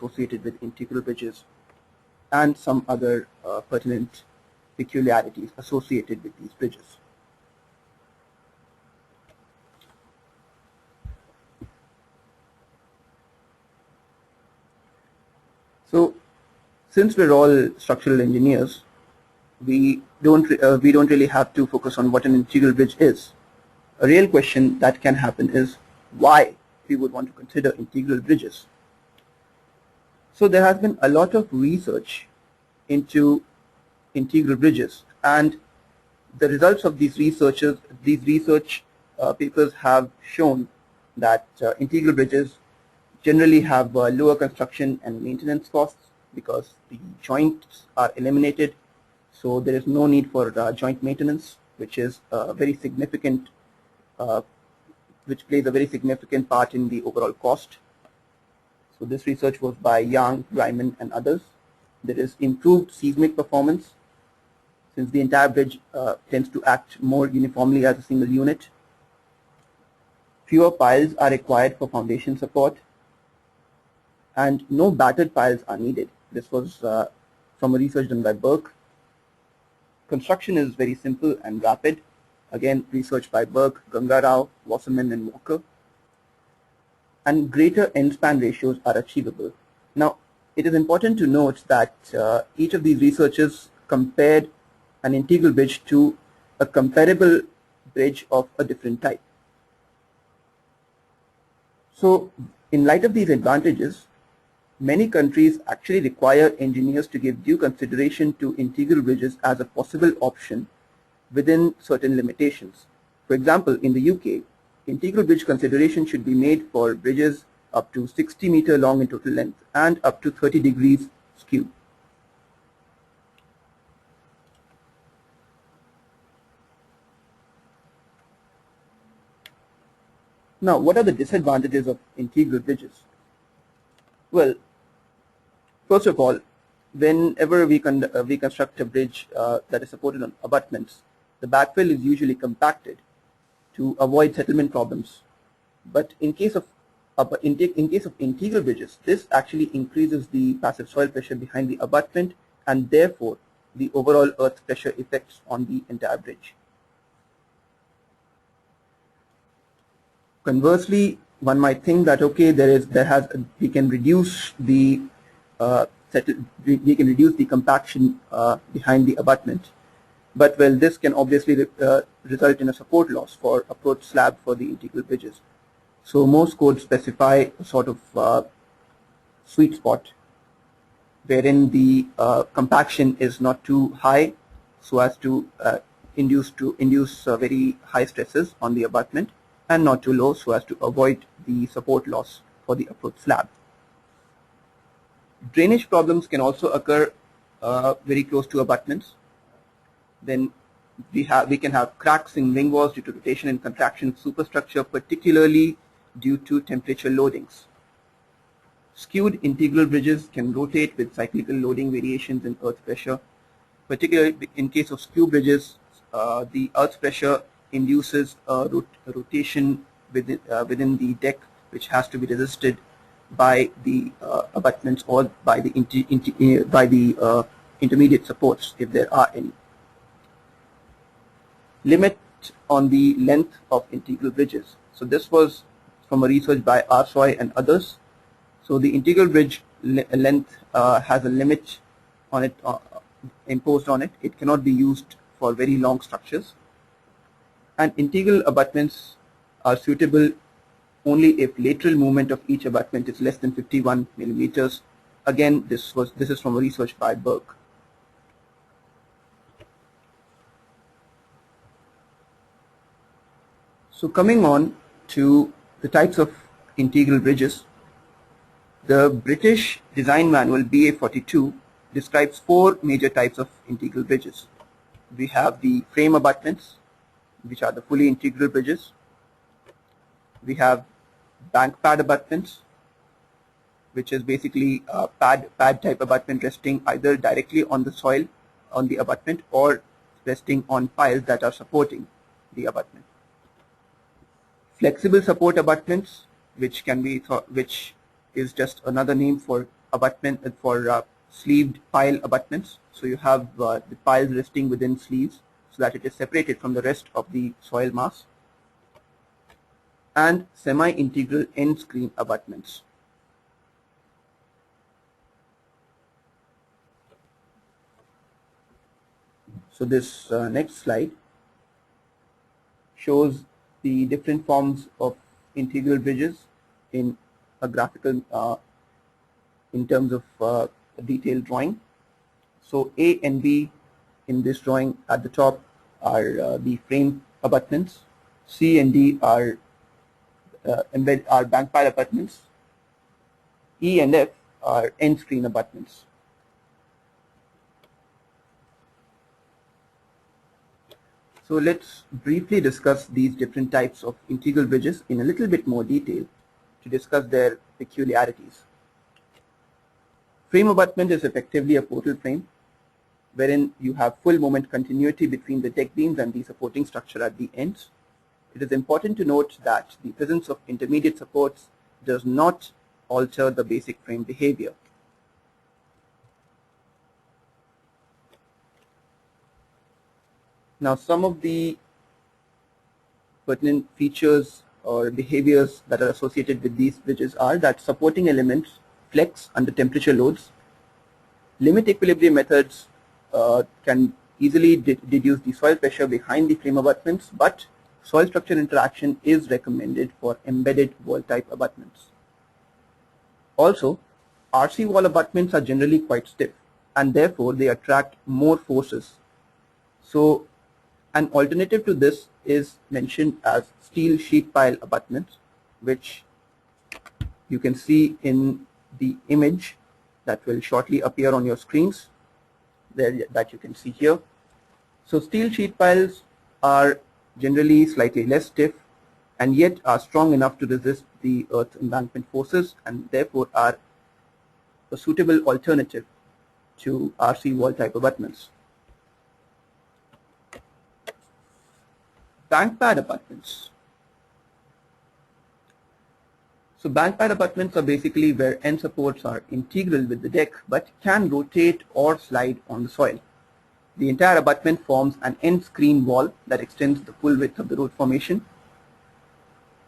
associated with integral bridges, and some other pertinent peculiarities associated with these bridges. So, since we're all structural engineers, we don't really have to focus on what an integral bridge is. A real question that can happen is why we would want to consider integral bridges. So there has been a lot of research into integral bridges, and the results of these research papers have shown that integral bridges generally have lower construction and maintenance costs because the joints are eliminated, so there is no need for joint maintenance, which is very significant, which plays a very significant part in the overall cost. So this research was by Young, Ryman, and others. There is improved seismic performance since the entire bridge tends to act more uniformly as a single unit. Fewer piles are required for foundation support, and no battered piles are needed. This was from a research done by Burke. Construction is very simple and rapid. Again, research by Burke, Ganga Rao, Wasserman, and Walker. And greater end span ratios are achievable. Now, it is important to note that each of these researchers compared an integral bridge to a comparable bridge of a different type. So, in light of these advantages, many countries actually require engineers to give due consideration to integral bridges as a possible option within certain limitations. For example, in the UK, integral bridge consideration should be made for bridges up to 60 meter long in total length and up to 30 degrees skew. Now, what are the disadvantages of integral bridges? Well, first of all, whenever we construct a bridge that is supported on abutments, the backfill is usually compacted to avoid settlement problems. But in case of integral bridges, this actually increases the passive soil pressure behind the abutment and therefore the overall earth pressure effects on the entire bridge. Conversely, one might think that okay, we can reduce the compaction behind the abutment, but well, this can obviously result in a support loss for approach slab for the integral bridges. So most codes specify a sort of sweet spot wherein the compaction is not too high so as to induce very high stresses on the abutment, and not too low so as to avoid the support loss for the approach slab. Drainage problems can also occur very close to abutments. Then we can have cracks in wing walls due to rotation and contraction of superstructure, particularly due to temperature loadings. Skewed integral bridges can rotate with cyclical loading variations in earth pressure. Particularly in case of skew bridges, the earth pressure induces a rotation within the deck, which has to be resisted by the abutments or by the intermediate supports, if there are any. Limit on the length of integral bridges. So this was from a research by Arsoy and others. So the integral bridge length has a limit on it, imposed on it. It cannot be used for very long structures. And integral abutments are suitable only if lateral movement of each abutment is less than 51 millimeters. Again, this is from a research by Burke. So coming on to the types of integral bridges, the British Design Manual BA42 describes 4 major types of integral bridges. We have the frame abutments, which are the fully integral bridges. We have bank pad abutments, which is basically a pad type abutment resting either directly on the soil on the abutment or resting on piles that are supporting the abutment. Flexible support abutments, which is just another name for abutment for sleeved pile abutments. So you have the piles resting within sleeves so that it is separated from the rest of the soil mass, and semi-integral end screen abutments. So this next slide shows the different forms of integral bridges in a graphical in terms of a detailed drawing. So A and B in this drawing at the top are the frame abutments. C and D are bank pile abutments. E and F are end screen abutments. So let's briefly discuss these different types of integral bridges in a little bit more detail to discuss their peculiarities. Frame abutment is effectively a portal frame wherein you have full moment continuity between the deck beams and the supporting structure at the ends. It is important to note that the presence of intermediate supports does not alter the basic frame behavior. Now, some of the pertinent features or behaviors that are associated with these bridges are that supporting elements flex under temperature loads. Limit equilibrium methods can easily deduce the soil pressure behind the frame abutments, but soil structure interaction is recommended for embedded wall type abutments. Also, RC wall abutments are generally quite stiff and therefore they attract more forces. So an alternative to this is mentioned as steel sheet pile abutments, which you can see in the image that will shortly appear on your screens there, that you can see here. So steel sheet piles are generally slightly less stiff and yet are strong enough to resist the earth embankment forces and therefore are a suitable alternative to RC wall type abutments. Bank pad abutments. So bank pad abutments are basically where end supports are integral with the deck but can rotate or slide on the soil. The entire abutment forms an end screen wall that extends the full width of the road formation.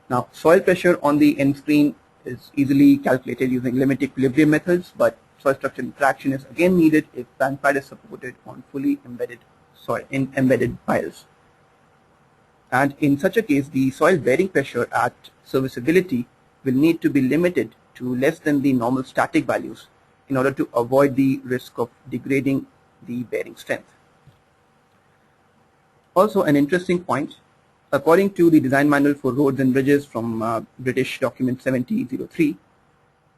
Now, soil pressure on the end screen is easily calculated using limit equilibrium methods, but soil structure interaction is again needed if bank pad is supported on fully embedded soil in embedded piles. And in such a case, the soil bearing pressure at serviceability will need to be limited to less than the normal static values in order to avoid the risk of degrading the bearing strength. Also, an interesting point, according to the design manual for roads and bridges from British document 7003,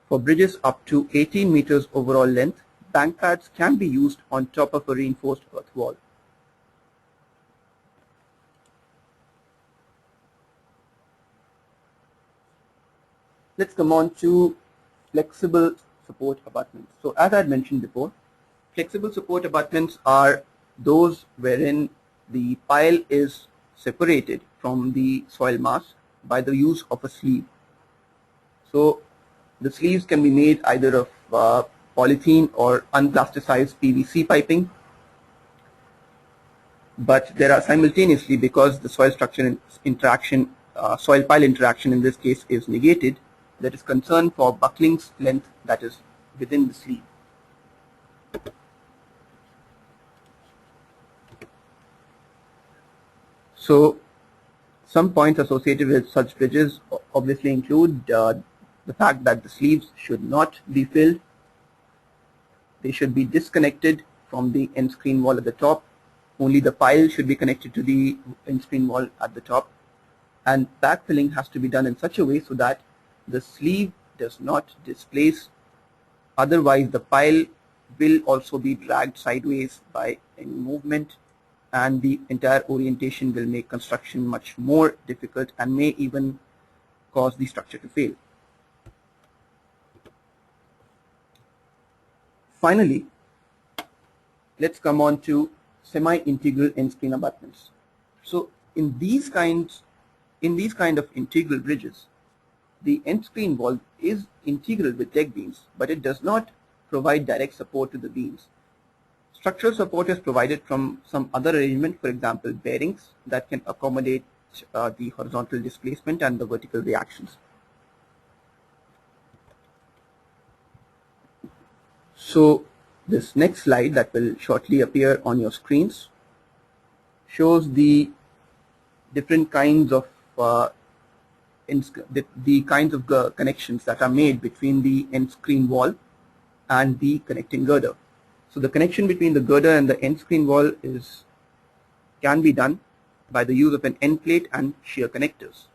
for bridges up to 18 meters overall length, bank pads can be used on top of a reinforced earth wall. Let's come on to flexible support abutments. So as I had mentioned before, flexible support abutments are those wherein the pile is separated from the soil mass by the use of a sleeve. So the sleeves can be made either of polythene or unplasticized PVC piping, but there are simultaneously, because the soil structure interaction, soil pile interaction in this case is negated, there is concern for buckling length that is within the sleeve. So some points associated with such bridges obviously include the fact that the sleeves should not be filled. They should be disconnected from the end screen wall at the top. Only the pile should be connected to the end screen wall at the top. And backfilling has to be done in such a way so that the sleeve does not displace. Otherwise, the pile will also be dragged sideways by any movement, and the entire orientation will make construction much more difficult and may even cause the structure to fail. Finally, let's come on to semi-integral end screen abutments. So in these kind of integral bridges, the end screen wall is integral with deck beams, but it does not provide direct support to the beams. Structural support is provided from some other arrangement, for example, bearings that can accommodate the horizontal displacement and the vertical reactions. So this next slide that will shortly appear on your screens shows the different kinds of connections that are made between the end screen wall and the connecting girder. So the connection between the girder and the end screen wall can be done by the use of an end plate and shear connectors.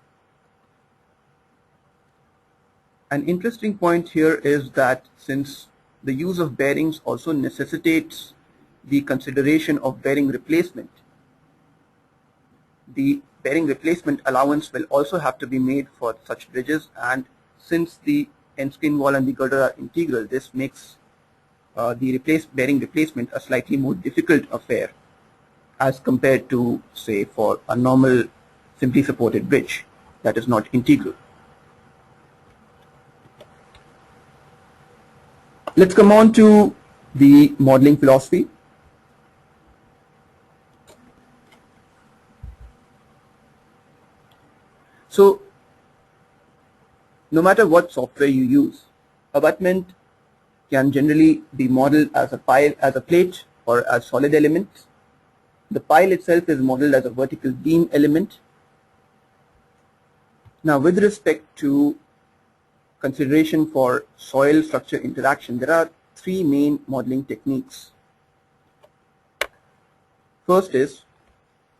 An interesting point here is that since the use of bearings also necessitates the consideration of bearing replacement, the bearing replacement allowance will also have to be made for such bridges, and since the end screen wall and the girder are integral, this makes the bearing replacement a slightly more difficult affair as compared to, say, for a normal simply supported bridge that is not integral. Let's come on to the modeling philosophy. So, no matter what software you use, abutment can generally be modeled as a plate, or as solid elements. The pile itself is modeled as a vertical beam element. Now, with respect to consideration for soil structure interaction, there are three main modeling techniques. First is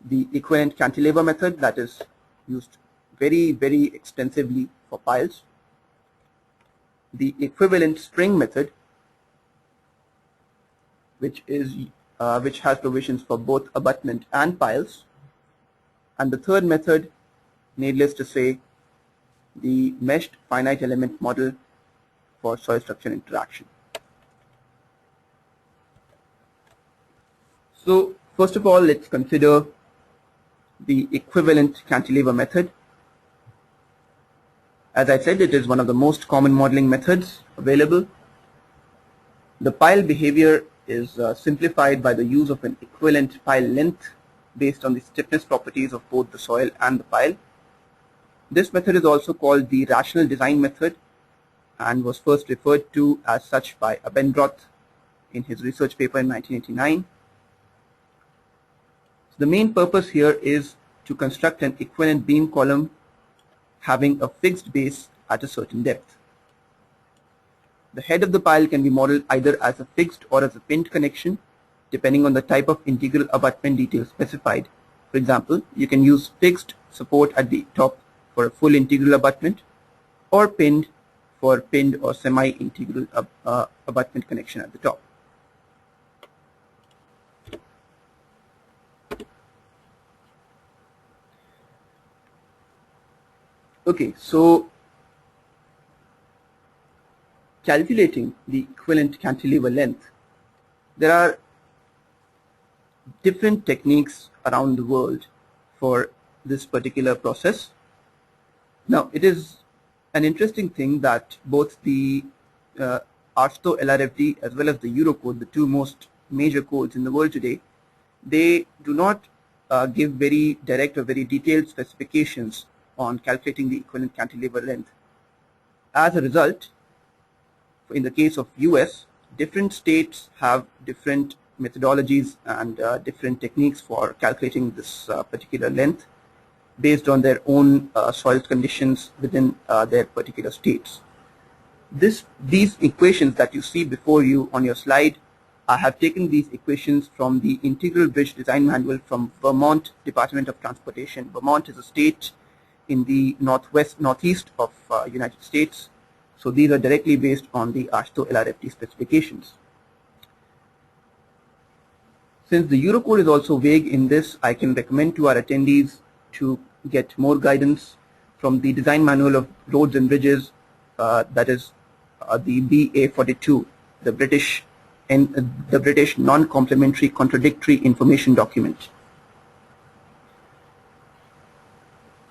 the equivalent cantilever method that is used very, very extensively for piles. The equivalent spring method, which has provisions for both abutment and piles. And the third method, needless to say, the meshed finite element model for soil structure interaction. So first of all, let's consider the equivalent cantilever method. As I said, it is one of the most common modeling methods available. The pile behavior is simplified by the use of an equivalent pile length based on the stiffness properties of both the soil and the pile. This method is also called the rational design method and was first referred to as such by Abendroth in his research paper in 1989. So the main purpose here is to construct an equivalent beam column having a fixed base at a certain depth. The head of the pile can be modeled either as a fixed or as a pinned connection, depending on the type of integral abutment detail specified. For example, you can use fixed support at the top for a full integral abutment, or pinned for pinned or semi-integral abutment connection at the top. Okay, so calculating the equivalent cantilever length, there are different techniques around the world for this particular process. Now, it is an interesting thing that both the ARSTO LRFD as well as the Eurocode, the two most major codes in the world today, they do not give very direct or very detailed specifications on calculating the equivalent cantilever length. As a result, in the case of US, different states have different methodologies and different techniques for calculating this particular length based on their own soil conditions within their particular states. These equations that you see before you on your slide, I have taken these equations from the Integral Bridge Design Manual from Vermont Department of Transportation. Vermont is a state in the northeast of United States. So these are directly based on the ARSTO LRFD specifications. Since the Eurocode is also vague in this, I can recommend to our attendees to get more guidance from the Design Manual of Roads and Bridges, that is the BA42, the British non-complementary contradictory information document.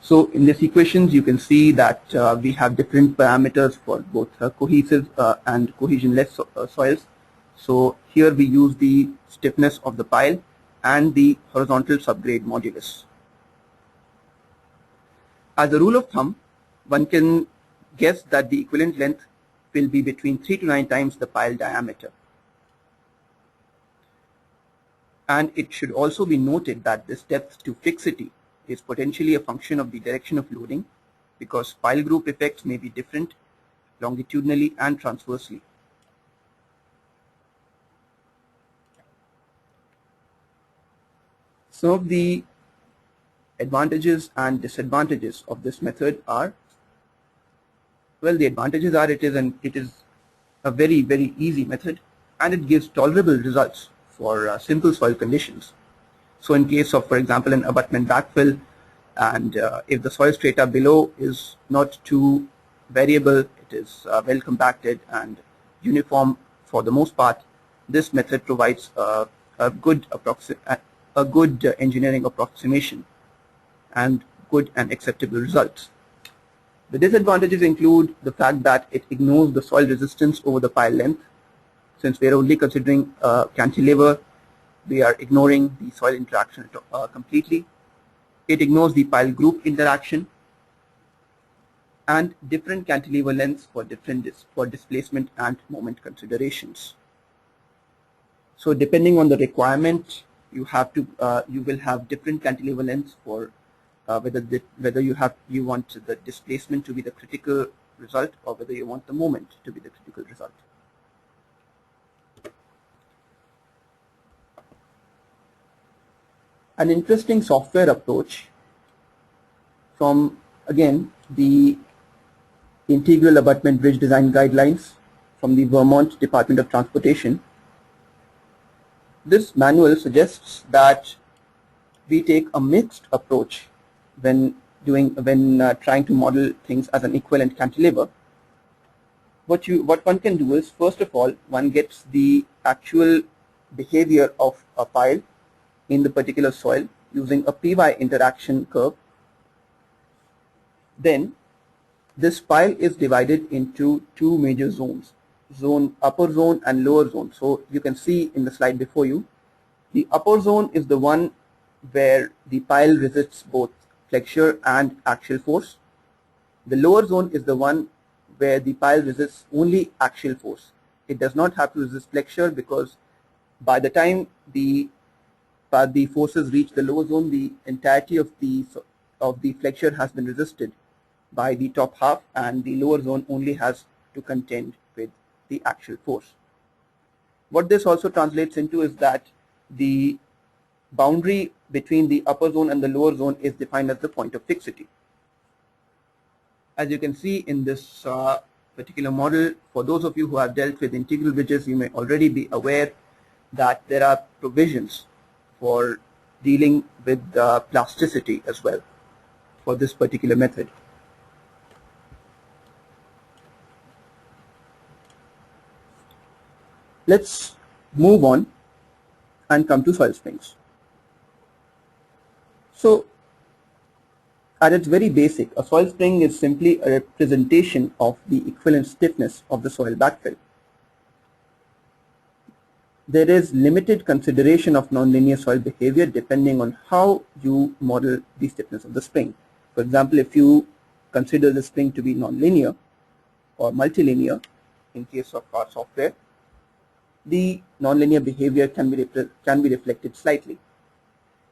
So in these equations, you can see that we have different parameters for both cohesive and cohesionless soils. So here we use the stiffness of the pile and the horizontal subgrade modulus. As a rule of thumb, one can guess that the equivalent length will be between 3 to 9 times the pile diameter. And it should also be noted that this depth to fixity is potentially a function of the direction of loading, because pile group effects may be different longitudinally and transversely. Some of the advantages and disadvantages of this method are, well, the advantages are it is a very, very easy method, and it gives tolerable results for simple soil conditions. So in case of, for example, an abutment backfill, and if the soil strata below is not too variable, it is well compacted and uniform for the most part, this method provides a good engineering approximation and good and acceptable results. The disadvantages include the fact that it ignores the soil resistance over the pile length. Since we are only considering cantilever, we are ignoring the soil interaction completely. It ignores the pile group interaction and different cantilever lengths for displacement and moment considerations. So depending on the requirement, you will have different cantilever lengths for whether you want the displacement to be the critical result or whether you want the moment to be the critical result. An interesting software approach from, again, the Integral Abutment Bridge Design Guidelines from the Vermont Department of Transportation. This manual suggests that we take a mixed approach when trying to model things as an equivalent cantilever. What one can do is, first of all, one gets the actual behavior of a pile in the particular soil using a py interaction curve. Then this pile is divided into two major zones, upper zone and lower zone. So you can see in the slide before you, the upper zone is the one where the pile resists both flexure and axial force. The lower zone is the one where the pile resists only axial force. It does not have to resist flexure, because by the time the forces reach the lower zone, the entirety of the flexure has been resisted by the top half, and the lower zone only has to contend with the axial force. What this also translates into is that the boundary between the upper zone and the lower zone is defined as the point of fixity. As you can see in this particular model, for those of you who have dealt with integral bridges, you may already be aware that there are provisions for dealing with plasticity as well for this particular method. Let's move on and come to soil springs. So at its very basic, a soil spring is simply a representation of the equivalent stiffness of the soil backfill. There is limited consideration of nonlinear soil behavior depending on how you model the stiffness of the spring. For example, if you consider the spring to be nonlinear or multilinear in case of our software, the nonlinear behavior can be reflected slightly.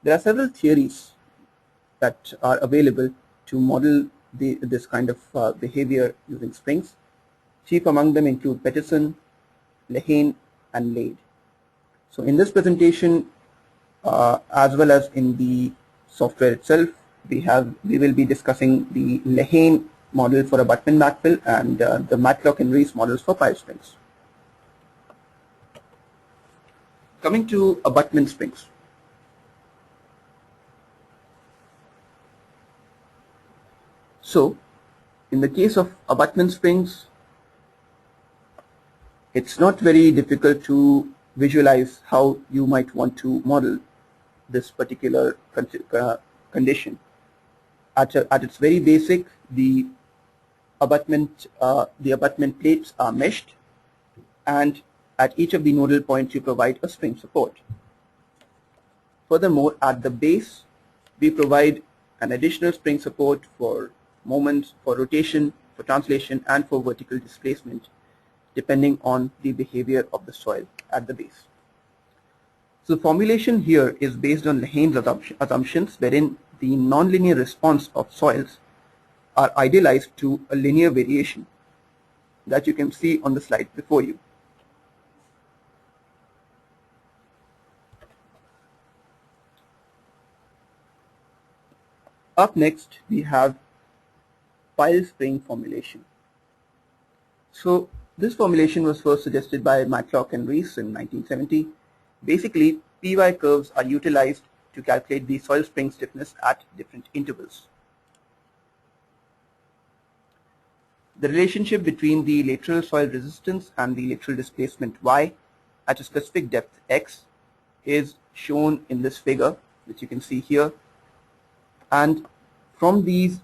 There are several theories that are available to model this kind of behavior using springs. Chief among them include Peterson, Lehane, and Lade. So in this presentation, as well as in the software itself, we will be discussing the Lehane model for abutment backfill and the Matlock and Rees models for pile springs. Coming to abutment springs. So in the case of abutment springs, it's not very difficult to visualize how you might want to model this particular condition. at its very basic, the abutment plates are meshed, and at each of the nodal points you provide a spring support. Furthermore, at the base we provide an additional spring support for moments, for rotation, for translation, and for vertical displacement, depending on the behavior of the soil at the base. So formulation here is based on Lahane's assumptions, wherein the nonlinear response of soils are idealized to a linear variation that you can see on the slide before you. Up next, we have pile spring formulation. So this formulation was first suggested by Matlock and Rees in 1970. Basically, PY curves are utilized to calculate the soil spring stiffness at different intervals. The relationship between the lateral soil resistance and the lateral displacement Y at a specific depth X is shown in this figure, which you can see here. And from these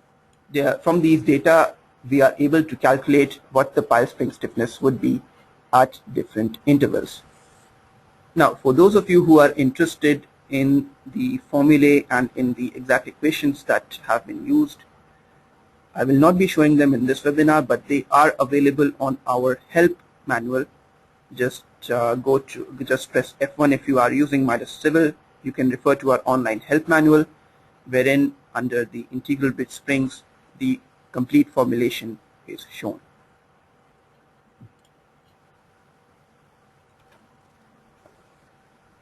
data, we are able to calculate what the pile spring stiffness would be at different intervals. Now, for those of you who are interested in the formulae and in the exact equations that have been used, I will not be showing them in this webinar, but they are available on our help manual. Just press F1 if you are using MIDAS Civil. You can refer to our online help manual, wherein under the integral bridge springs, the complete formulation is shown.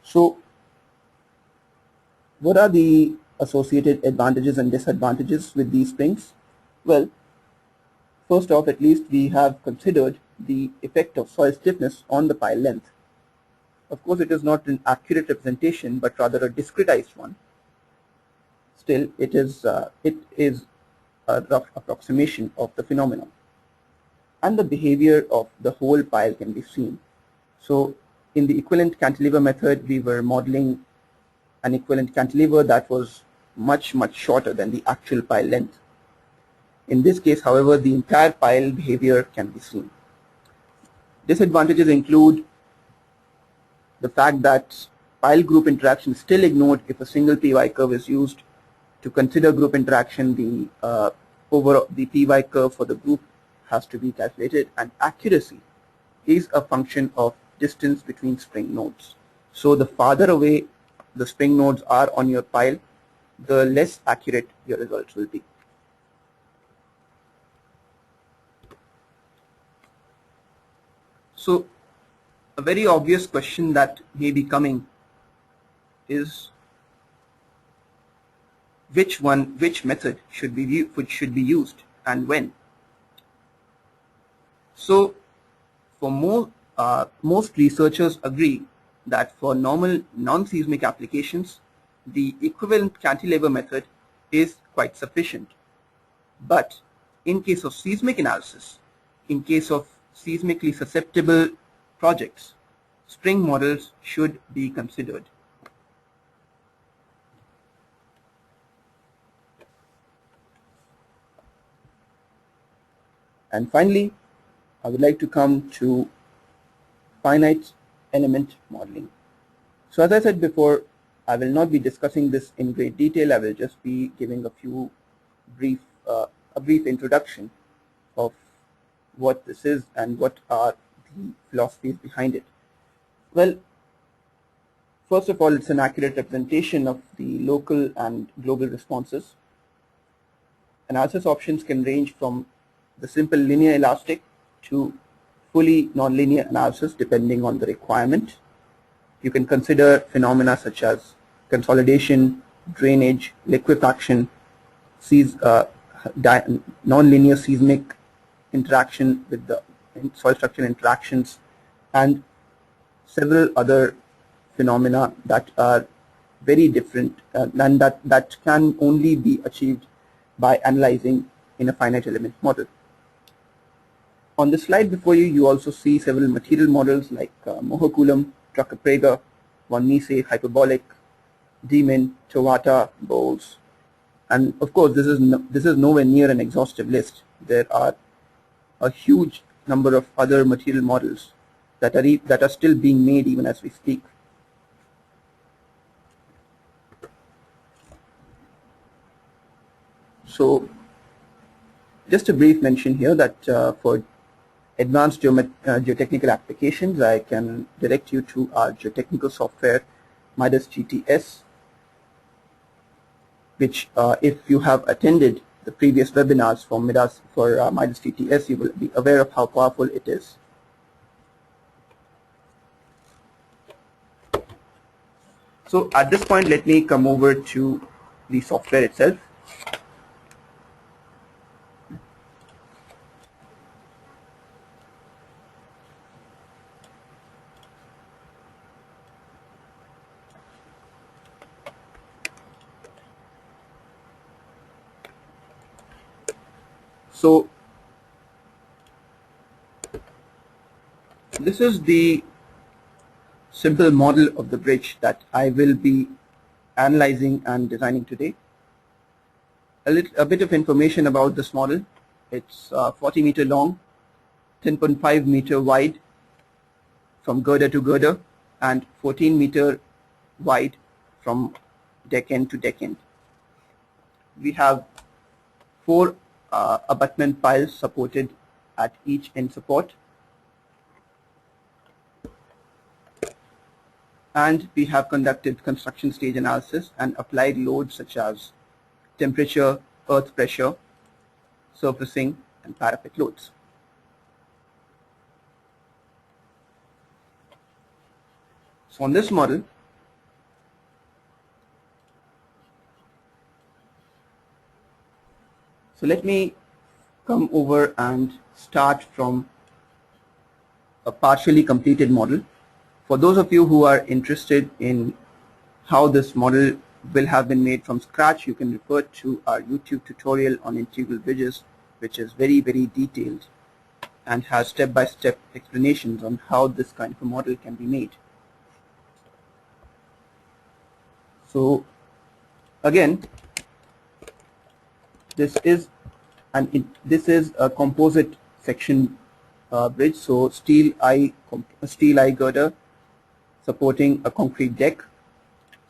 So, what are the associated advantages and disadvantages with these springs? Well, first off, at least we have considered the effect of soil stiffness on the pile length. Of course, it is not an accurate representation, but rather a discretized one. Still, it is a rough approximation of the phenomenon, and the behavior of the whole pile can be seen. So, in the equivalent cantilever method, we were modeling an equivalent cantilever that was much shorter than the actual pile length. In this case, however, the entire pile behavior can be seen. Disadvantages include the fact that pile group interaction is still ignored if a single PY curve is used. To consider group interaction, the PY curve for the group has to be calculated, and accuracy is a function of distance between spring nodes. So the farther away the spring nodes are on your pile, the less accurate your results will be. So a very obvious question that may be coming is which method should be used and when. So for most researchers agree that for normal non-seismic applications, the equivalent cantilever method is quite sufficient. But in case of seismic analysis, in case of seismically susceptible projects, spring models should be considered. And finally, I would like to come to finite element modeling. So as I said before, I will not be discussing this in great detail. I will just be giving a brief introduction of what this is and what are the philosophies behind it. Well, first of all, it's an accurate representation of the local and global responses. Analysis options can range from the simple linear elastic to fully nonlinear analysis depending on the requirement. You can consider phenomena such as consolidation, drainage, liquefaction, nonlinear seismic interaction with the soil structural interactions, and several other phenomena that are very different and that can only be achieved by analyzing in a finite element model. On the slide before you, you also see several material models like Mohr-Coulomb, Drucker-Prager, von Mises, hyperbolic, Diemen, Towata, Bowles, And of course, this is nowhere near an exhaustive list. There are a huge number of other material models that are still being made even as we speak. So just a brief mention here that for advanced geotechnical applications, I can direct you to our geotechnical software, MIDAS GTS, which if you have attended the previous webinars for MIDAS GTS, you will be aware of how powerful it is. So at this point, let me come over to the software itself. So this is the simple model of the bridge that I will be analyzing and designing today. A bit of information about this model. It's 40 meter long, 10.5 meter wide from girder to girder, and 14 meter wide from deck end to deck end. We have 4 abutment piles supported at each end support, and we have conducted construction stage analysis and applied loads such as temperature, earth pressure, surfacing, and parapet loads. So on this model, so let me come over and start from a partially completed model. For those of you who are interested in how this model will have been made from scratch, you can refer to our YouTube tutorial on integral bridges, which is very, very detailed and has step-by-step explanations on how this kind of a model can be made. So again, this is a composite section bridge. So steel eye girder supporting a concrete deck.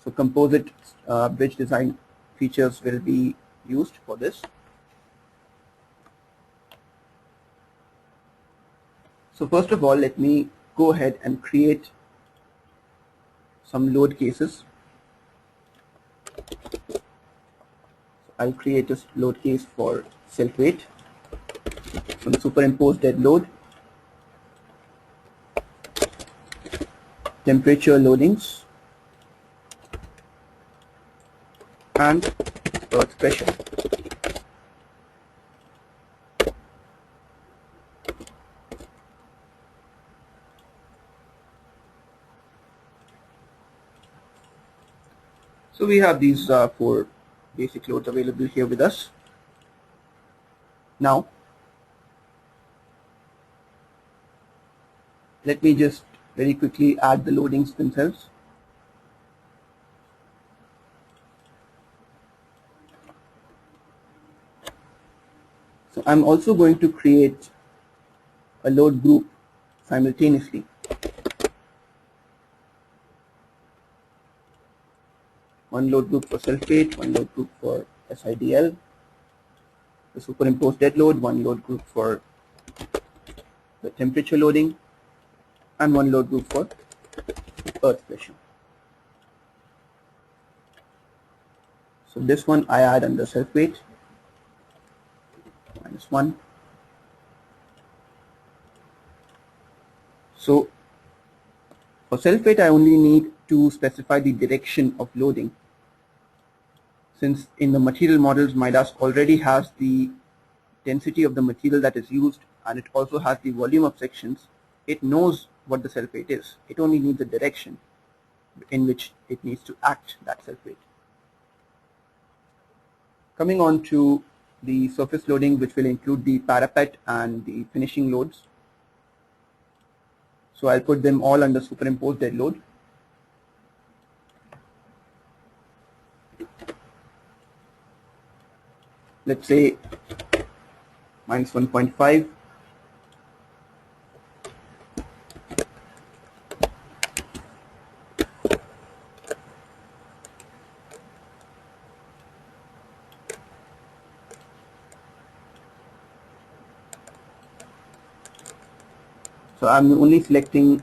So composite bridge design features will be used for this. So first of all, let me go ahead and create some load cases. So I'll create a load case for self-weight, some superimposed dead load, temperature loadings, and earth pressure. So we have these 4 basic loads available here with us. Now, let me just very quickly add the loadings themselves. So I'm also going to create a load group simultaneously. One load group for self-weight, one load group for SIDL, the superimposed dead load, one load group for the temperature loading, and one load group for earth pressure. So this one I add under self-weight, -1. So for self-weight, I only need to specify the direction of loading. Since in the material models, MIDAS already has the density of the material that is used, and it also has the volume of sections, it knows what the self-weight is. It only needs a direction in which it needs to act, that self-weight. Coming on to the surface loading, which will include the parapet and the finishing loads. So I'll put them all under superimposed dead load. let's say minus 1.5. So I'm only selecting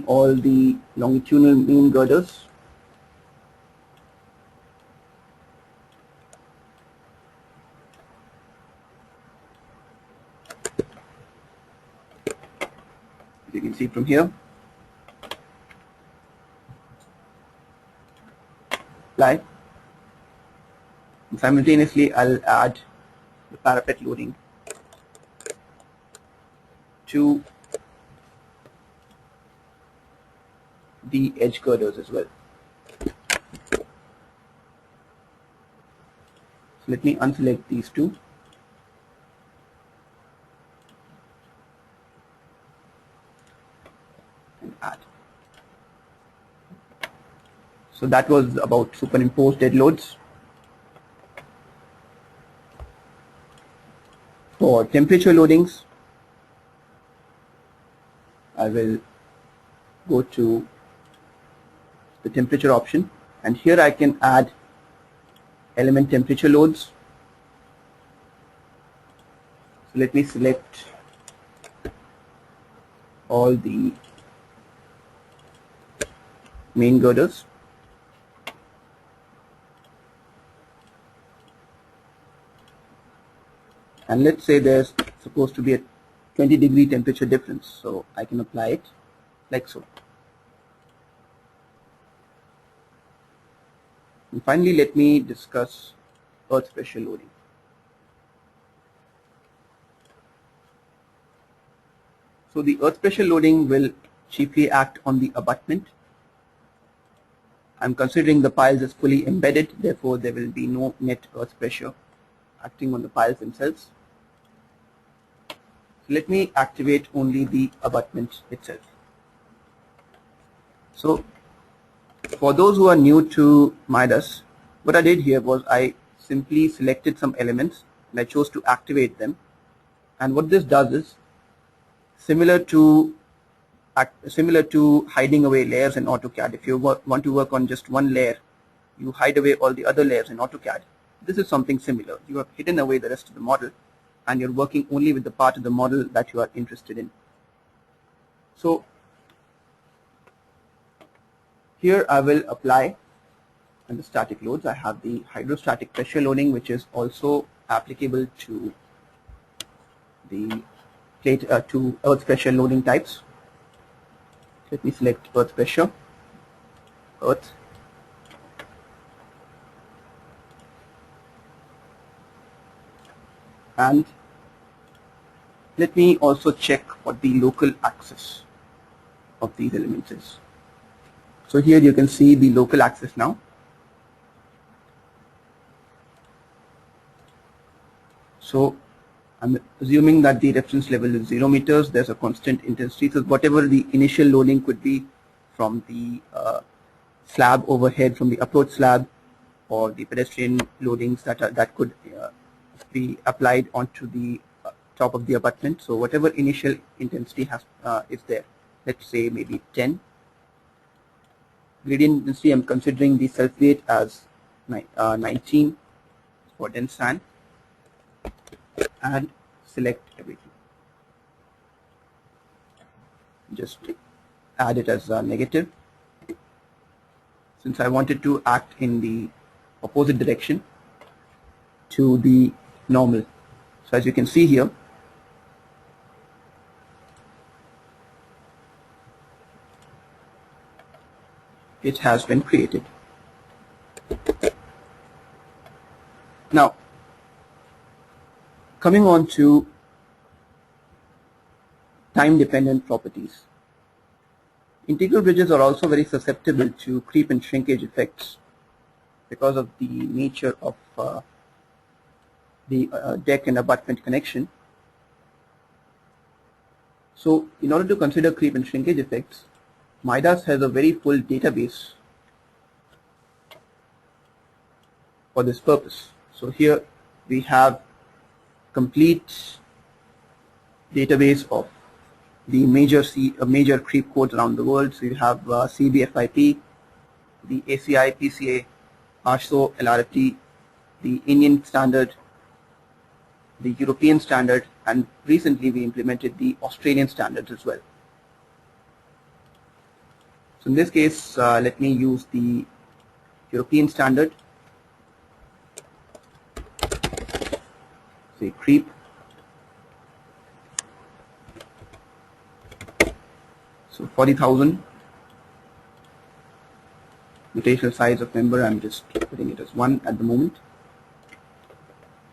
all the longitudinal mean girders. As you can see from here. Apply. And simultaneously, I'll add the parapet loading to the edge girders as well. So let me unselect these two. And add. So that was about superimposed dead loads. For temperature loadings, I will go to the temperature option, and here I can add element temperature loads. So let me select all the main girders. And let's say there's supposed to be a 20-degree temperature difference, so I can apply it like so. And finally, let me discuss earth pressure loading. So the earth pressure loading will chiefly act on the abutment. I'm considering the piles as fully embedded, therefore there will be no net earth pressure acting on the piles themselves. So let me activate only the abutment itself. So for those who are new to MIDAS, what I did here was I simply selected some elements and I chose to activate them. And what this does is similar to hiding away layers in AutoCAD. If you want to work on just one layer, you hide away all the other layers in AutoCAD. This is something similar. You have hidden away the rest of the model and you're working only with the part of the model that you are interested in. So here I will apply under static loads. I have the hydrostatic pressure loading, which is also applicable to the plate to earth pressure loading types. Let me select earth pressure, earth, and let me also check what the local axis of these elements is. So here you can see the local axis now. So I'm assuming that the reference level is 0 meters. There's a constant intensity. So whatever the initial loading could be from the slab overhead, from the approach slab, or the pedestrian loadings that could be applied onto the top of the abutment. So whatever initial intensity is there, let's say maybe 10. Gradient intensity, I'm considering the self weight as 19 for dense sand, and select everything. Just add it as a negative, since I wanted to act in the opposite direction to the normal. So as you can see here, it has been created. Now, coming on to time-dependent properties. Integral bridges are also very susceptible to creep and shrinkage effects because of the nature of the deck and abutment connection. So in order to consider creep and shrinkage effects, MIDAS has a very full database for this purpose. So here we have complete database of the major creep codes around the world. So you have CBFIP, the ACI, PCA, ARSO, LRFT, the Indian standard, the European standard, and recently we implemented the Australian standards as well. So in this case, let me use the European standard. Say creep. So 40,000 rotational size of member. I'm just putting it as 1 at the moment.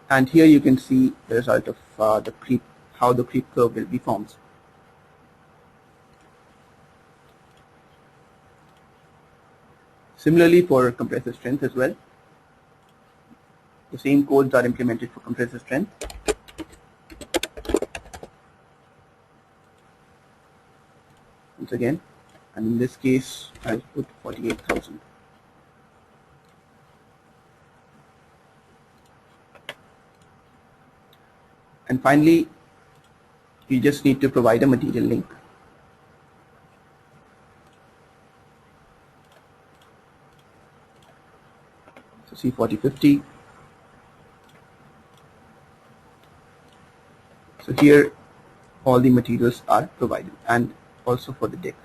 And here you can see the result of the creep, how the creep curve will be formed. Similarly for compressor strength as well. The same codes are implemented for compressor strength. Once again, and in this case I'll put 48,000. And finally, you just need to provide a material link. So C4050. So here all the materials are provided, and also for the deck.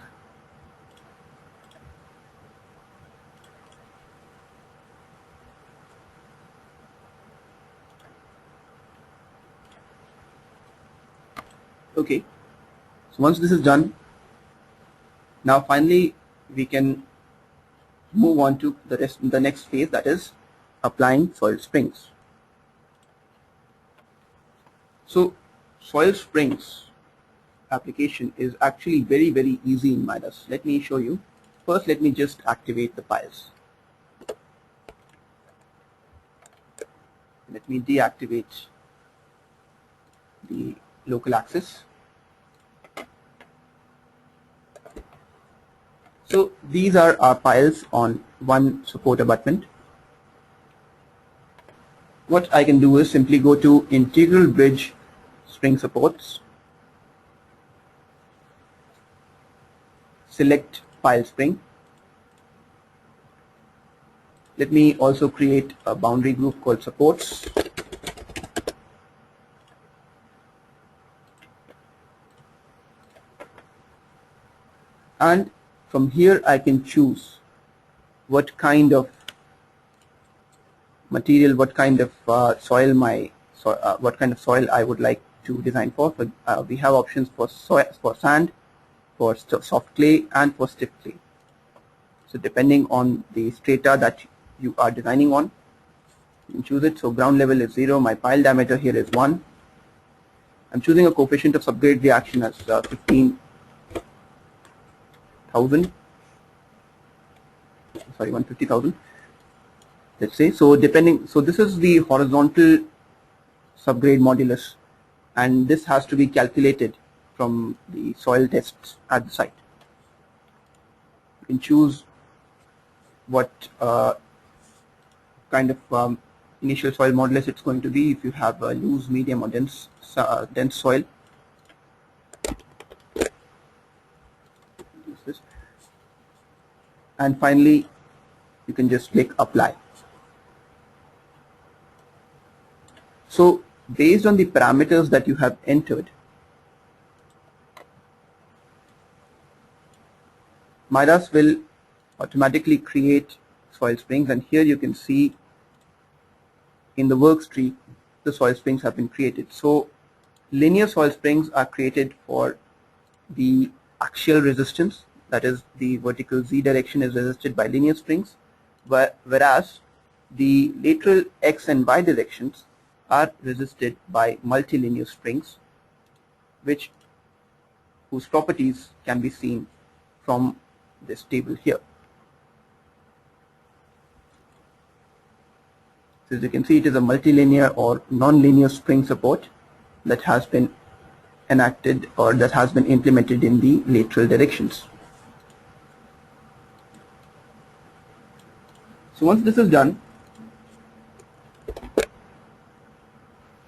Okay, so once this is done, now finally we can move on to the next phase, that is applying soil springs. So soil springs application is actually very easy in MIDAS. Let me show you. First, let me just activate the piles. Let me deactivate the local axis. So these are our piles on one support abutment. What I can do is simply go to Integral Bridge Spring Supports, select pile spring. Let me also create a boundary group called supports. And from here I can choose what kind of material, what kind of soil I would like to design for. We have options for sand, for soft clay, and for stiff clay. So depending on the strata that you are designing on, you can choose it. So ground level is 0. My pile diameter here is 1. I'm choosing a coefficient of subgrade reaction as 15,000. Sorry, 150,000. Let's say. So this is the horizontal subgrade modulus, and this has to be calculated from the soil tests at the site. You can choose what kind of initial soil modulus it's going to be, if you have a loose, medium, or dense soil. Use this. And finally, you can just click apply. So based on the parameters that you have entered, MIDAS will automatically create soil springs, and here you can see in the work tree the soil springs have been created. So linear soil springs are created for the axial resistance, that is the vertical Z direction is resisted by linear springs, whereas the lateral X and Y directions are resisted by multilinear springs, whose properties can be seen from this table here. So as you can see, it is a multilinear or non-linear spring support that has been enacted, or that has been implemented in the lateral directions. So once this is done,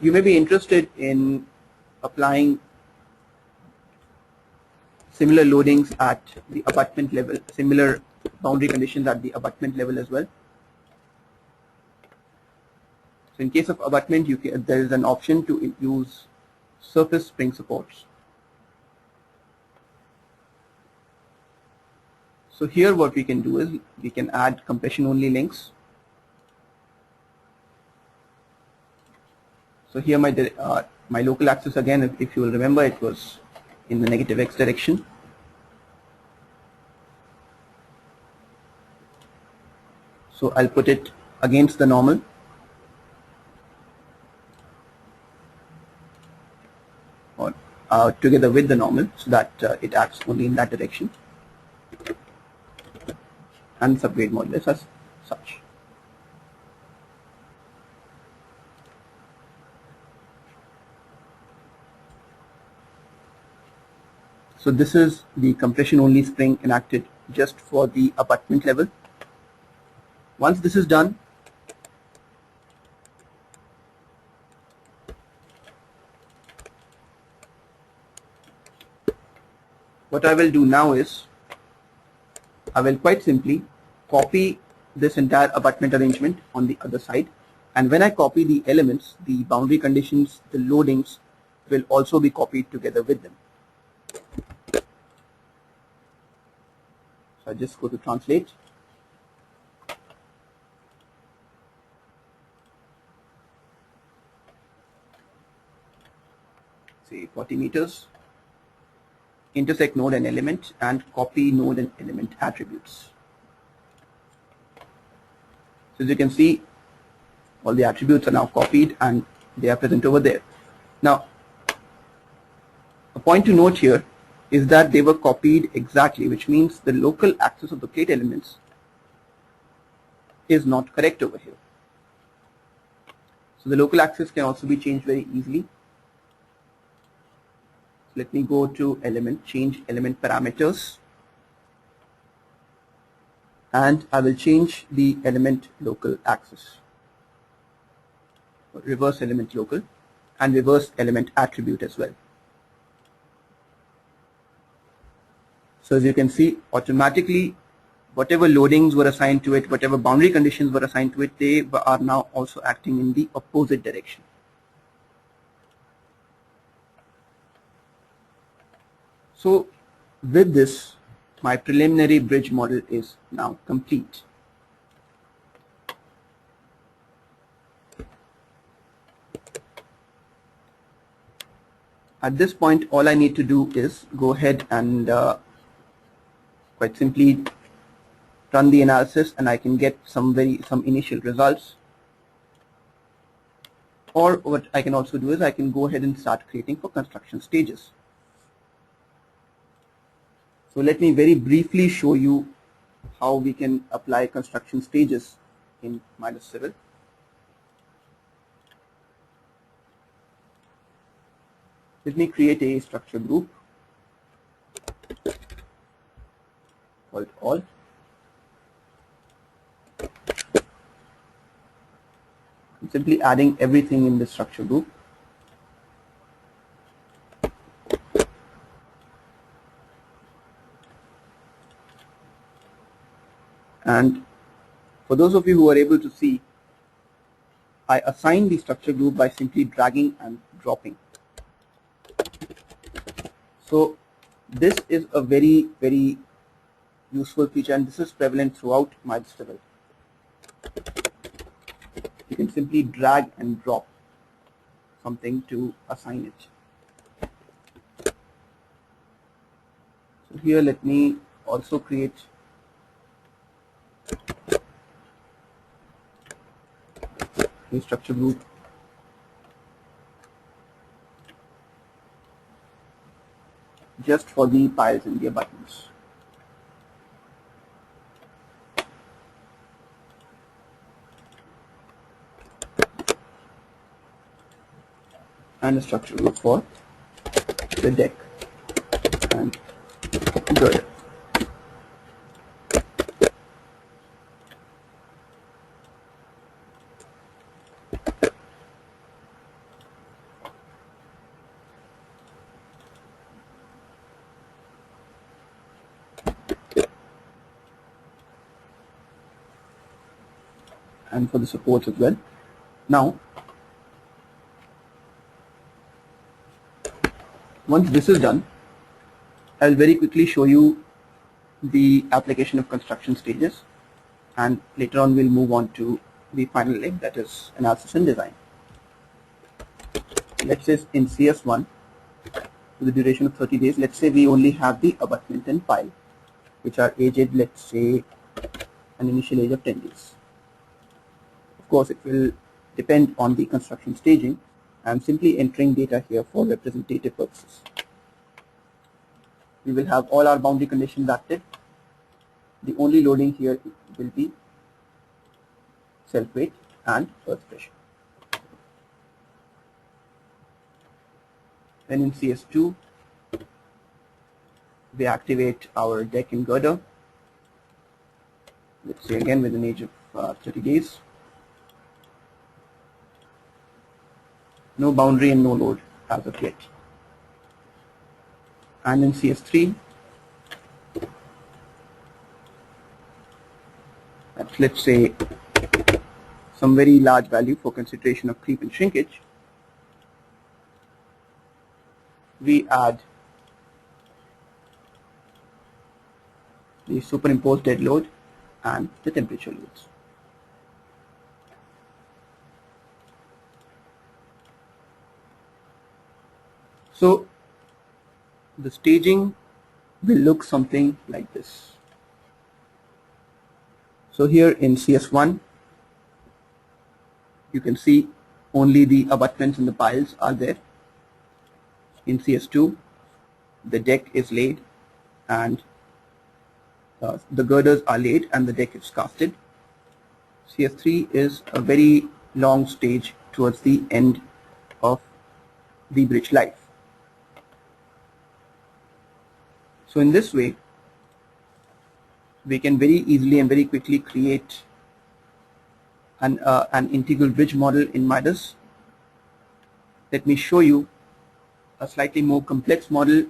you may be interested in applying similar loadings at the abutment level, similar boundary conditions at the abutment level as well. So in case of abutment, there is an option to use surface spring supports. So here what we can do is we can add compression only links. So here my local axis, again, if you will remember, it was in the negative x direction. So I'll put it against the normal. Or together with the normal, so that it acts only in that direction. And subgrade modulus as such. So this is the compression only spring enacted just for the abutment level. Once this is done, what I will do now is I will quite simply copy this entire abutment arrangement on the other side, and when I copy the elements, the boundary conditions, the loadings will also be copied together with them. So I just go to translate. Say 40 meters, intersect node and element, and copy node and element attributes. So as you can see, all the attributes are now copied and they are present over there. Now, a point to note here is that they were copied exactly, which means the local axis of the plate elements is not correct over here. So the local axis can also be changed very easily. So let me go to element, change element parameters, and I will change the element local axis, reverse element local, and reverse element attribute as well. So as you can see, automatically whatever loadings were assigned to it, whatever boundary conditions were assigned to it, they are now also acting in the opposite direction. So with this, my preliminary bridge model is now complete. At this point, all I need to do is go ahead and quite simply run the analysis, and I can get some initial results. Or what I can also do is I can go ahead and start creating for construction stages. So let me very briefly show you how we can apply construction stages in MIDAS Civil. Let me create a structure group called all. I'm simply adding everything in the structure group. And for those of you who are able to see, I assign the structure group by simply dragging and dropping. So this is a very useful feature, and this is prevalent throughout MIDAS Civil. You can simply drag and drop something to assign it. So here let me also create a structure group. Just for the piles and the abutments. And a structure group for the deck and girder. and for the supports as well. Now, once this is done, I'll very quickly show you the application of construction stages, and later on we'll move on to the final leg, that is analysis and design. Let's say in CS1, with the duration of 30 days, let's say we only have the abutment and pile, which are aged, let's say, an initial age of 10 days. Of course, it will depend on the construction staging. I'm simply entering data here for representative purposes. We will have all our boundary conditions active. The only loading here will be self-weight and earth pressure. Then in CS2, we activate our deck and girder, let's say again with an age of 30 days. No boundary and no load as of yet. And in CS3, let's say some very large value for consideration of creep and shrinkage, we add the superimposed dead load and the temperature loads. So the staging will look something like this. So here in CS1, you can see only the abutments and the piles are there. In CS2, the deck is laid and the girders are laid and the deck is casted. CS3 is a very long stage towards the end of the bridge life. So in this way, we can very easily and very quickly create an integral bridge model in MIDAS. Let me show you a slightly more complex model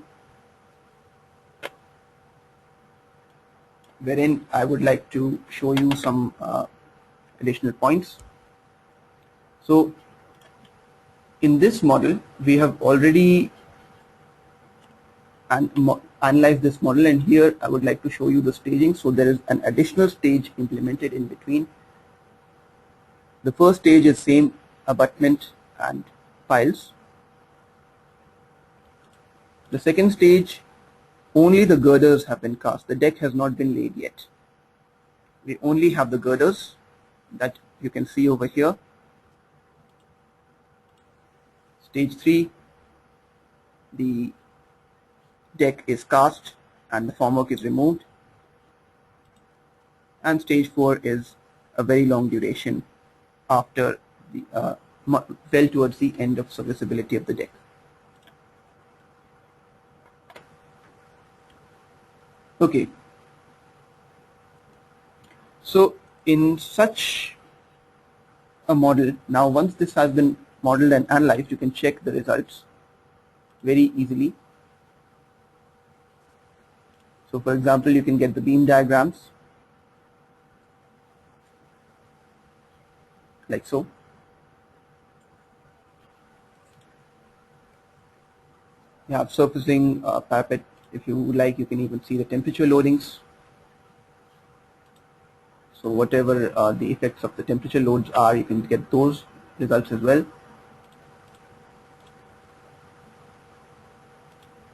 wherein I would like to show you some additional points. So in this model, we have already analyzed this model, and here I would like to show you the staging. So there is an additional stage implemented in between. The first stage is same abutment and piles. The second stage, only the girders have been cast. The deck has not been laid yet. We only have the girders that you can see over here. Stage 3, the deck is cast and the formwork is removed. And stage 4 is a very long duration after the well towards the end of serviceability of the deck. Okay, so in such a model, now once this has been modeled and analyzed, you can check the results very easily. So for example, you can get the beam diagrams like so. You have surfacing, parapet. If you would like, you can even see the temperature loadings. So whatever the effects of the temperature loads are, you can get those results as well.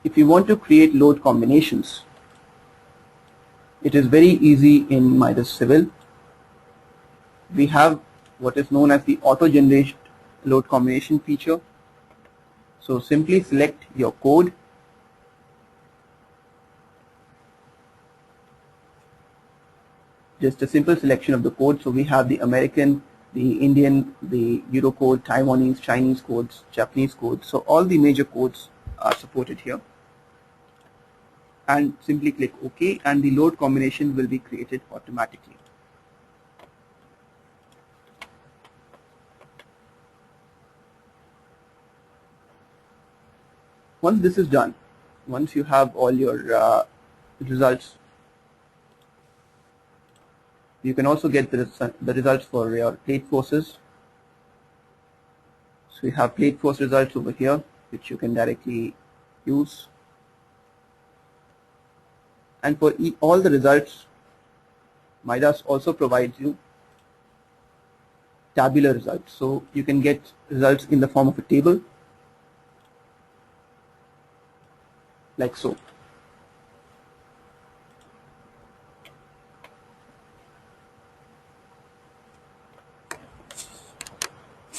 If you want to create load combinations, it is very easy in MIDAS Civil. We have what is known as the auto-generated load combination feature. So simply select your code. Just a simple selection of the code. So we have the American, the Indian, the Euro code, Taiwanese, Chinese codes, Japanese codes. So all the major codes are supported here. And simply click OK, and the load combination will be created automatically. Once this is done, once you have all your results, You can also get the results for your plate forces. So you have plate force results over here, which you can directly use. And for all the results, MIDAS also provides you tabular results. So you can get results in the form of a table, like so.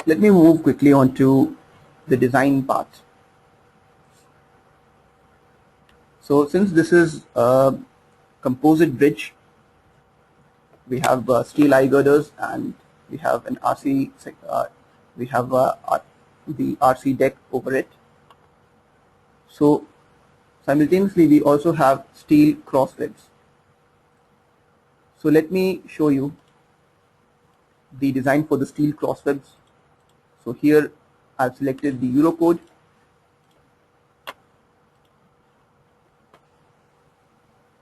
Let me move quickly on to the design part. So since this is a composite bridge, we have steel eye girders and we have an RC, we have the RC deck over it. So simultaneously we also have steel crosswebs. So let me show you the design for the steel crosswebs. So here I've selected the Eurocode.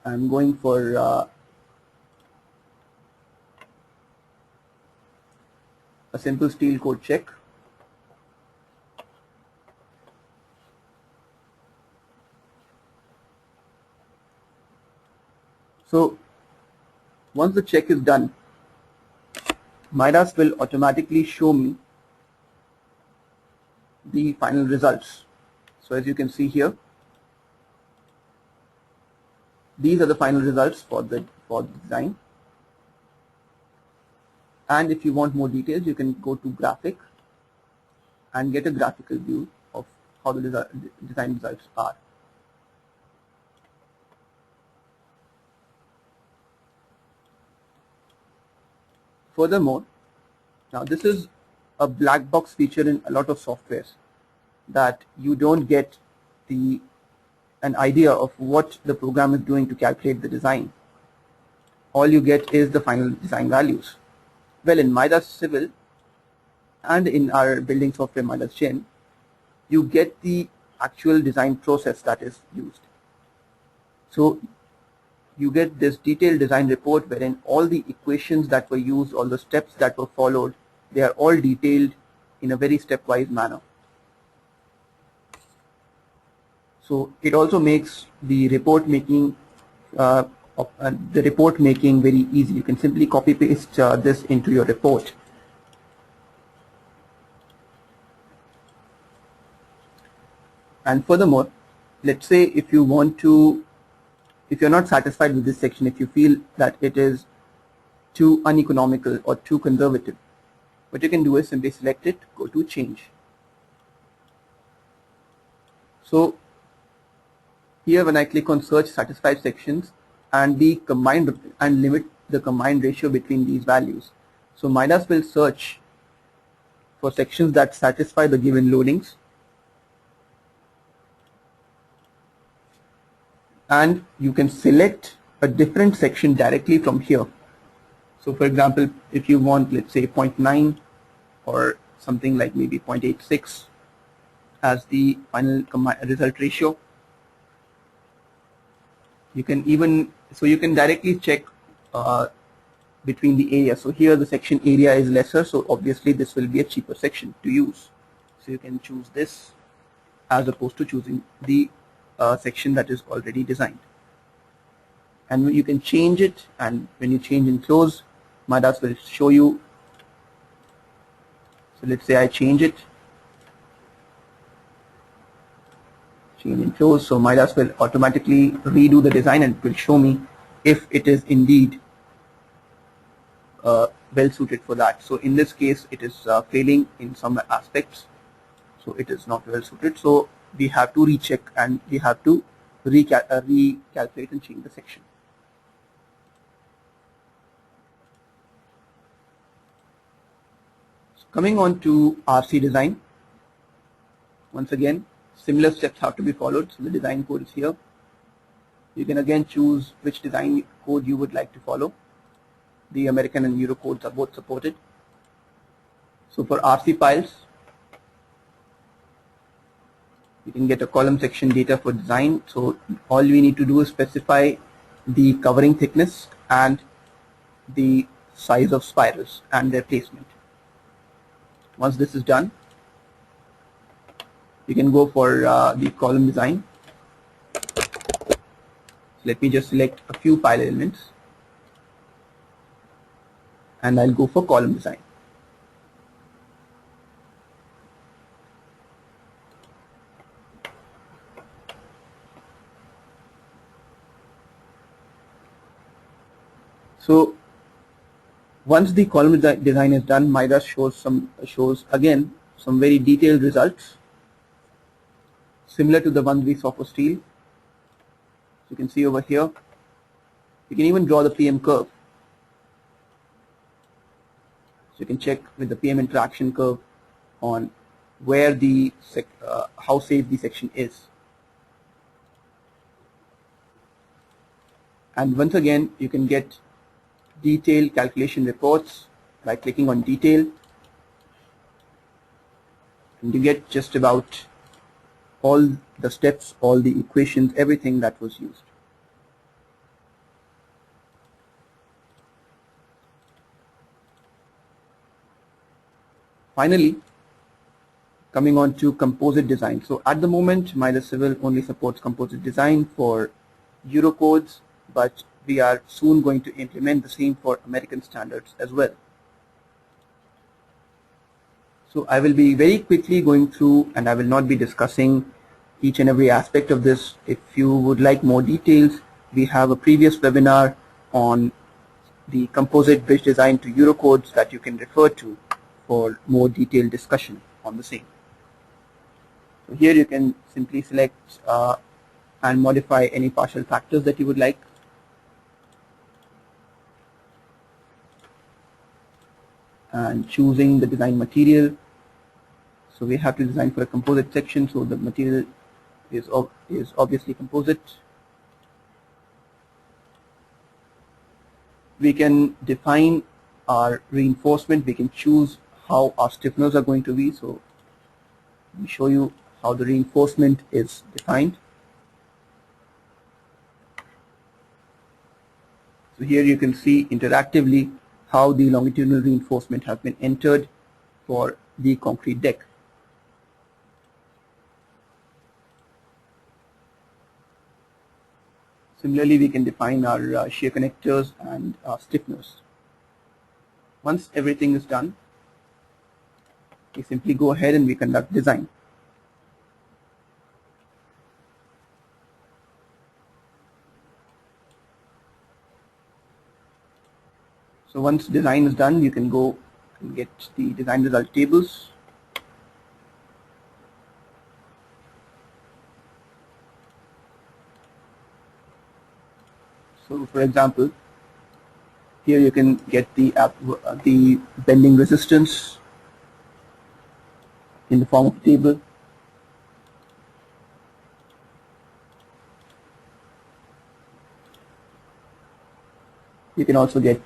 I'm going for a simple steel code check. So once the check is done, MIDAS will automatically show me the final results. So as you can see here, these are the final results for the design. And if you want more details, you can go to graphic and get a graphical view of how the design results are. Furthermore, now this is a black box feature in a lot of softwares, that you don't get an idea of what the program is doing to calculate the design. All you get is the final design values. Well, in MIDAS Civil and in our building software MIDAS Gen, you get the actual design process that is used. So you get this detailed design report wherein all the equations that were used, all the steps that were followed, they are all detailed in a very stepwise manner. So it also makes the report making very easy. You can simply copy paste this into your report. And furthermore, let's say if you're not satisfied with this section, if you feel that it is too uneconomical or too conservative, what you can do is simply select it, go to change. So here when I click on search satisfied sections and limit the combined ratio between these values. So MIDAS will search for sections that satisfy the given loadings, and you can select a different section directly from here. So for example, if you want, let's say 0.9 or something like maybe 0.86 as the final result ratio, you can directly check between the area. So here the section area is lesser, so obviously this will be a cheaper section to use. So you can choose this as opposed to choosing the section that is already designed. And you can change it, and when you change and close, MIDAS will show you. So let's say I change it, change and close, so MIDAS will automatically redo the design and it will show me if it is indeed well suited for that. So in this case it is failing in some aspects, so it is not well suited, so we have to recheck and we have to recalculate and change the section. So coming on to RC design, once again similar steps have to be followed. So the design code is here. You can again choose which design code you would like to follow. The American and Euro codes are both supported. So for RC piles, you can get a column section data for design. So all we need to do is specify the covering thickness and the size of spirals and their placement. Once this is done, you can go for the column design. So let me just select a few file elements and I'll go for column design. So once the column design is done, MIDAS shows again some very detailed results similar to the ones we saw for steel. So you can see over here, you can even draw the PM curve. So you can check with the PM interaction curve on where the how safe the section is. And once again, you can get detailed calculation reports by clicking on detail, and you get just about all the steps, all the equations, everything that was used. Finally, coming on to composite design. So at the moment, MIDAS Civil only supports composite design for Eurocodes, but we are soon going to implement the same for American standards as well. So I will be very quickly going through, and I will not be discussing each and every aspect of this. If you would like more details, we have a previous webinar on the composite bridge design to Eurocodes that you can refer to for more detailed discussion on the same. So here you can simply select and modify any partial factors that you would like. And choosing the design material. So we have to design for a composite section, so the material is obviously composite. We can define our reinforcement. We can choose how our stiffeners are going to be. So let me show you how the reinforcement is defined. So here you can see interactively how the longitudinal reinforcement has been entered for the concrete deck. Similarly, we can define our shear connectors and stiffeners. Once everything is done, we simply go ahead and we conduct design. So once design is done, you can go and get the design result tables. So for example, here you can get the bending resistance in the form of a table. You can also get,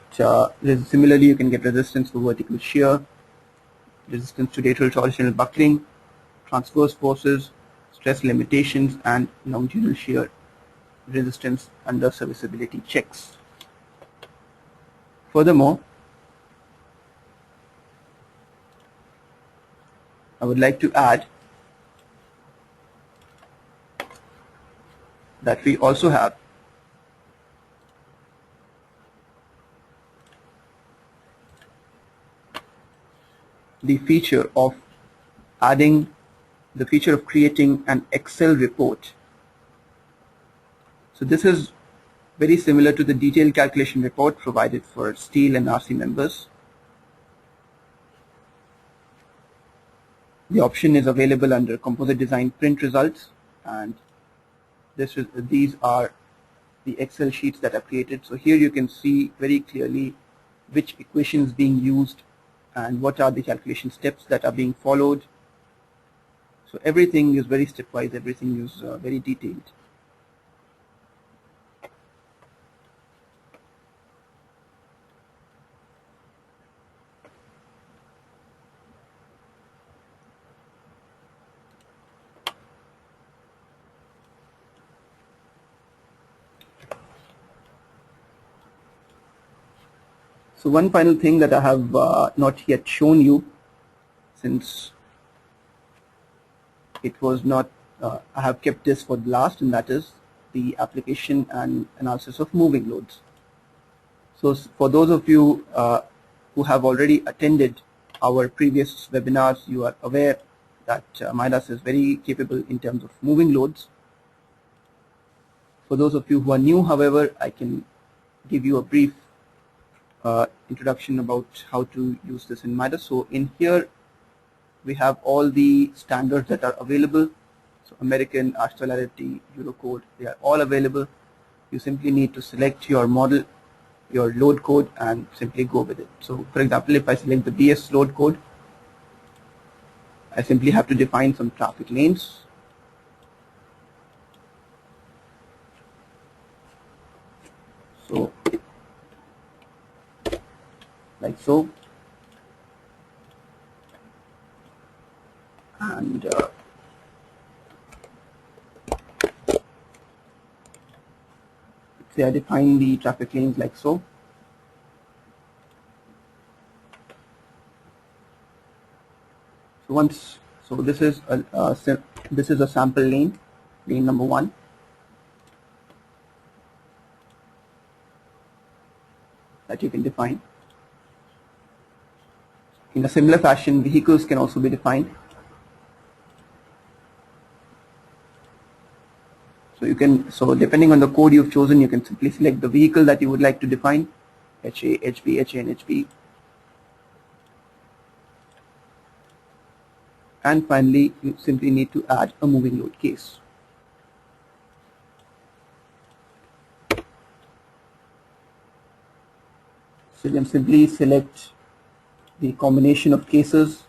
similarly you can get resistance for vertical shear, resistance to lateral torsional buckling, transverse forces, stress limitations, and longitudinal shear resistance under serviceability checks. Furthermore, I would like to add that we also have the feature of creating an Excel report. So this is very similar to the detailed calculation report provided for steel and RC members. The option is available under Composite Design Print Results, and these are the Excel sheets that are created. So here you can see very clearly which equations being used and what are the calculation steps that are being followed. So everything is very stepwise, everything is very detailed. So one final thing that I have not yet shown you, since it was not, I have kept this for the last, and that is the application and analysis of moving loads. So for those of you who have already attended our previous webinars, you are aware that MIDAS is very capable in terms of moving loads. For those of you who are new, however, I can give you a brief introduction about how to use this in MIDAS. So in here, we have all the standards that are available. So American, Australarity, Eurocode, they are all available. You simply need to select your model, your load code, and simply go with it. So for example, if I select the BS load code, I simply have to define some traffic lanes. So like so, and say I define the traffic lanes like so. So this is a sample lane number 1. That you can define. In a similar fashion, vehicles can also be defined. So depending on the code you've chosen, you can simply select the vehicle that you would like to define, HA, HB, HA, and HB. And finally, you simply need to add a moving load case. So you can simply select the combination of cases.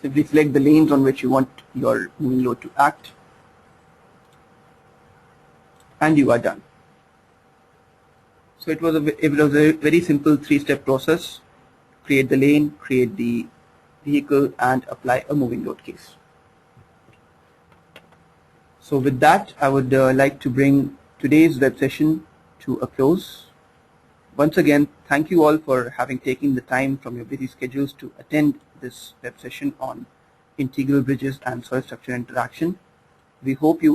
Simply select the lanes on which you want your moving load to act, and you are done. So it was a very simple 3-step process: create the lane, create the vehicle, and apply a moving load case. So with that, I would like to bring today's web session to a close. Once again, thank you all for having taken the time from your busy schedules to attend this web session on integral bridges and solid structure interaction. We hope you